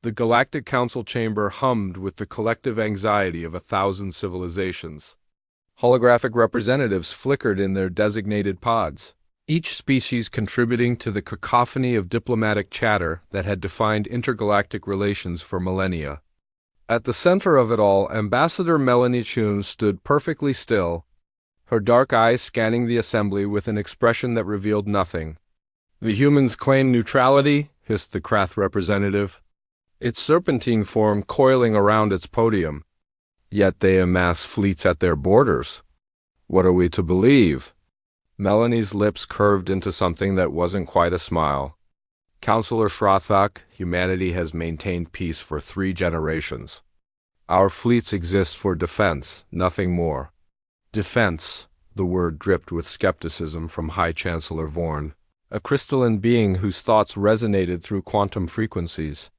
The Galactic Council chamber hummed with the collective anxiety of 1,000 civilizations. Holographic representatives flickered in their designated pods, each species contributing to the cacophony of diplomatic chatter that had defined intergalactic relations for millennia. At the center of it all, Ambassador Melanie Chun stood perfectly still, her dark eyes scanning the assembly with an expression that revealed nothing. "The humans claim neutrality," hissed the Krath representative, its serpentine form coiling around its podium. "Yet they amass fleets at their borders. What are we to believe?" Melanie's lips curved into something that wasn't quite a smile. "Counselor Shrathak, humanity has maintained peace for 3 generations. Our fleets exist for defense, nothing more." Defense, the word dripped with skepticism from High Chancellor Vorn, a crystalline being whose thoughts resonated through quantum frequencies.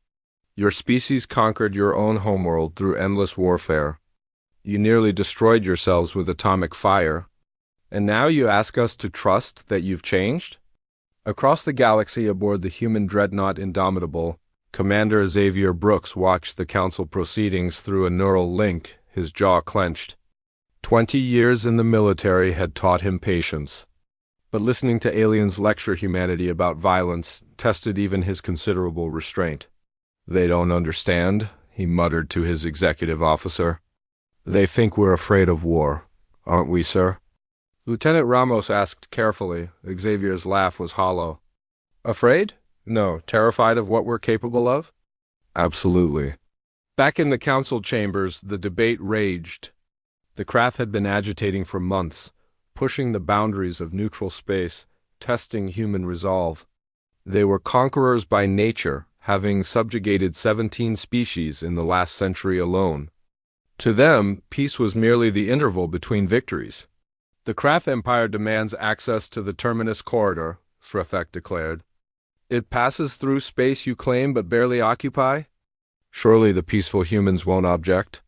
"Your species conquered your own homeworld through endless warfare. You nearly destroyed yourselves with atomic fire. And now you ask us to trust that you've changed?" Across the galaxy aboard the human dreadnought Indomitable, Commander Xavier Brooks watched the Council proceedings through a neural link, his jaw clenched. 20 years in the military had taught him patience. But listening to aliens lecture humanity about violence tested even his considerable restraint. "They don't understand," he muttered to his executive officer. "They think we're afraid of war, aren't we, sir?" Lieutenant Ramos asked carefully. Xavier's laugh was hollow. "Afraid? No. Terrified of what we're capable of?" "Absolutely." Back in the council chambers, the debate raged. The Krath had been agitating for months, pushing the boundaries of neutral space, testing human resolve. They were conquerors by nature, having subjugated 17 species in the last century alone. To them, peace was merely the interval between victories. "The Krath Empire demands access to the Terminus Corridor," Srathak declared. "It passes through space you claim but barely occupy? Surely the peaceful humans won't object?"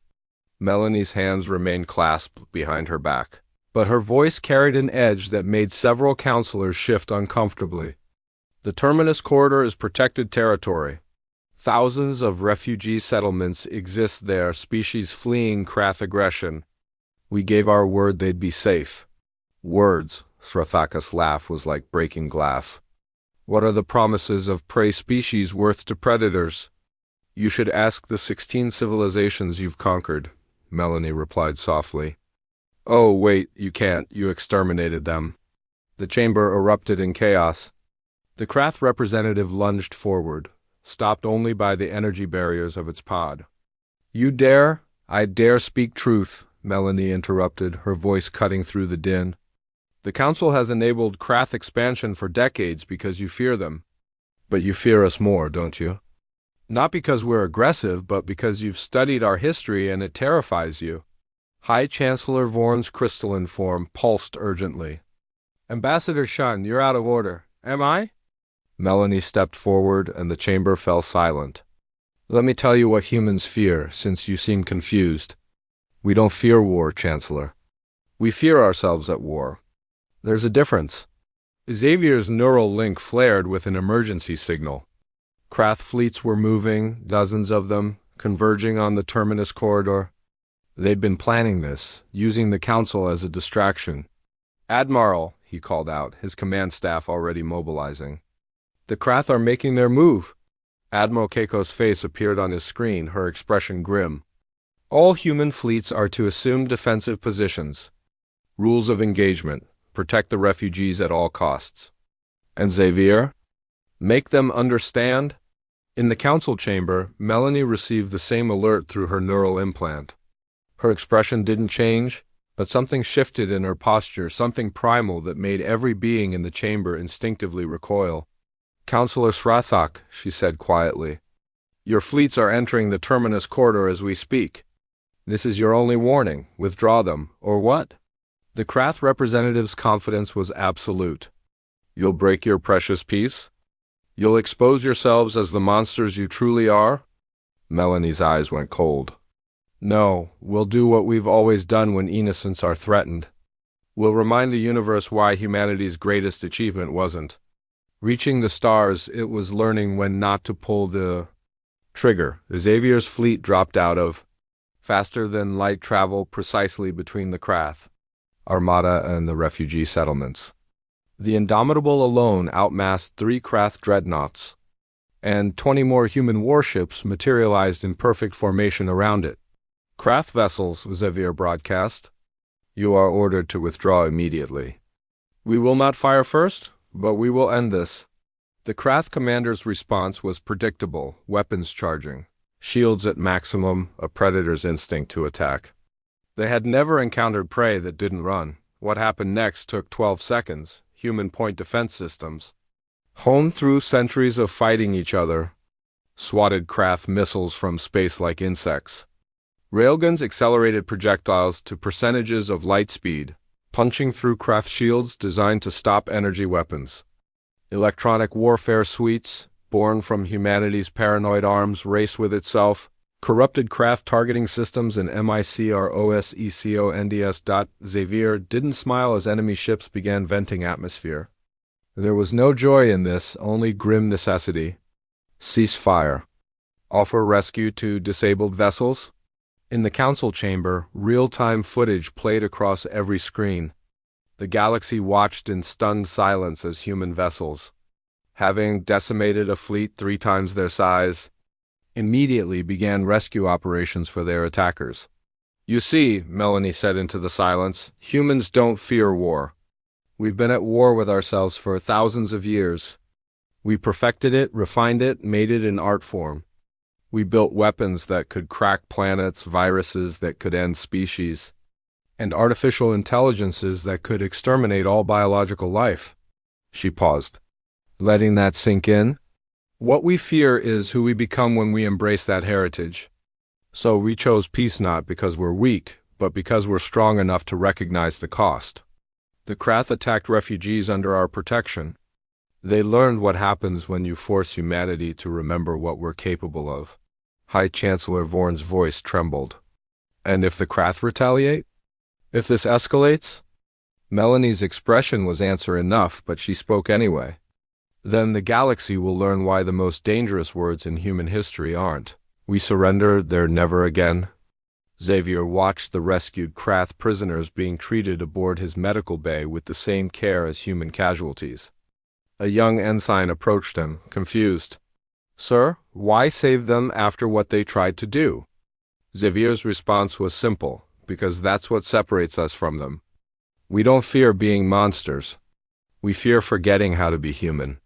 Melanie's hands remained clasped behind her back, but her voice carried an edge that made several counselors shift uncomfortably. "The Terminus Corridor is protected territory. Thousands of refugee settlements exist there, species fleeing Krath aggression. We gave our word they'd be safe." "Words," Srathak's laugh was like breaking glass. "What are the promises of prey species worth to predators?" "You should ask the 16 civilizations you've conquered," Melanie replied softly. "Oh, wait, you can't. You exterminated them." The chamber erupted in chaos. The Krath representative lunged forward, stopped only by the energy barriers of its pod. "You dare? I dare speak truth," Melanie interrupted, her voice cutting through the din. "The Council has enabled Krath expansion for decades because you fear them. But you fear us more, don't you? Not because we're aggressive, but because you've studied our history and it terrifies you." High Chancellor Vorn's crystalline form pulsed urgently. "Ambassador Shun, you're out of order. Am I?" Melanie stepped forward and the chamber fell silent. "Let me tell you what humans fear, since you seem confused. We don't fear war, Chancellor. We fear ourselves at war. There's a difference." Xavier's neural link flared with an emergency signal. Krath fleets were moving, dozens of them, converging on the Terminus Corridor. They'd been planning this, using the Council as a distraction. "Admiral," he called out, his command staff already mobilizing. "The Krath are making their move." Admiral Keiko's face appeared on his screen, her expression grim. "All human fleets are to assume defensive positions. Rules of engagement. Protect the refugees at all costs." "And Xavier?" "Make them understand." In the council chamber, Melanie received the same alert through her neural implant. Her expression didn't change, but something shifted in her posture, something primal that made every being in the chamber instinctively recoil. "Counselor Srathak," she said quietly, "your fleets are entering the Terminus Corridor as we speak. This is your only warning. Withdraw them, or what?" The Krath representative's confidence was absolute. "You'll break your precious peace? You'll expose yourselves as the monsters you truly are?" Melanie's eyes went cold. "No, we'll do what we've always done when innocents are threatened. We'll remind the universe why humanity's greatest achievement wasn't reaching the stars, it was learning when not to pull the..." Trigger. Xavier's fleet dropped out of faster than light travel precisely between the Krath Armada and the refugee settlements. The Indomitable alone outmassed 3 Krath dreadnoughts, and 20 more human warships materialized in perfect formation around it. Krath vessels, Xavier broadcast. You are ordered to withdraw immediately. We will not fire first, but we will end this. The Krath commander's response was predictable, weapons charging, shields at maximum, a predator's instinct to attack. They had never encountered prey that didn't run. What happened next took 12 seconds. Human point defense systems, honed through centuries of fighting each other, swatted Krath missiles from space like insects. Railguns accelerated projectiles to percentages of light speed, punching through Krath shields designed to stop energy weapons. Electronic warfare suites, born from humanity's paranoid arms race with itself, corrupted Krath targeting systems and MICROSECONDS. Xavier didn't smile as enemy ships began venting atmosphere. There was no joy in this, only grim necessity. Cease fire. Offer rescue to disabled vessels. In the council chamber, real-time footage played across every screen. The galaxy watched in stunned silence as human vessels, having decimated a fleet 3 times their size, immediately began rescue operations for their attackers. You see, Melanie said into the silence, humans don't fear war. We've been at war with ourselves for thousands of years. We perfected it, refined it, made it in art form. We built weapons that could crack planets, viruses that could end species, and artificial intelligences that could exterminate all biological life. She paused, letting that sink in. What we fear is who we become when we embrace that heritage. So we chose peace not because we're weak, but because we're strong enough to recognize the cost. The Krath attacked refugees under our protection. They learned what happens when you force humanity to remember what we're capable of. High Chancellor Vorn's voice trembled. And if the Krath retaliate? If this escalates? Melanie's expression was answer enough, but she spoke anyway. Then the galaxy will learn why the most dangerous words in human history aren't, "We surrender, they're never again." Xavier watched the rescued Krath prisoners being treated aboard his medical bay with the same care as human casualties. A young ensign approached him, confused. "Sir, why save them after what they tried to do?" Xavier's response was simple, because that's what separates us from them. We don't fear being monsters. We fear forgetting how to be human.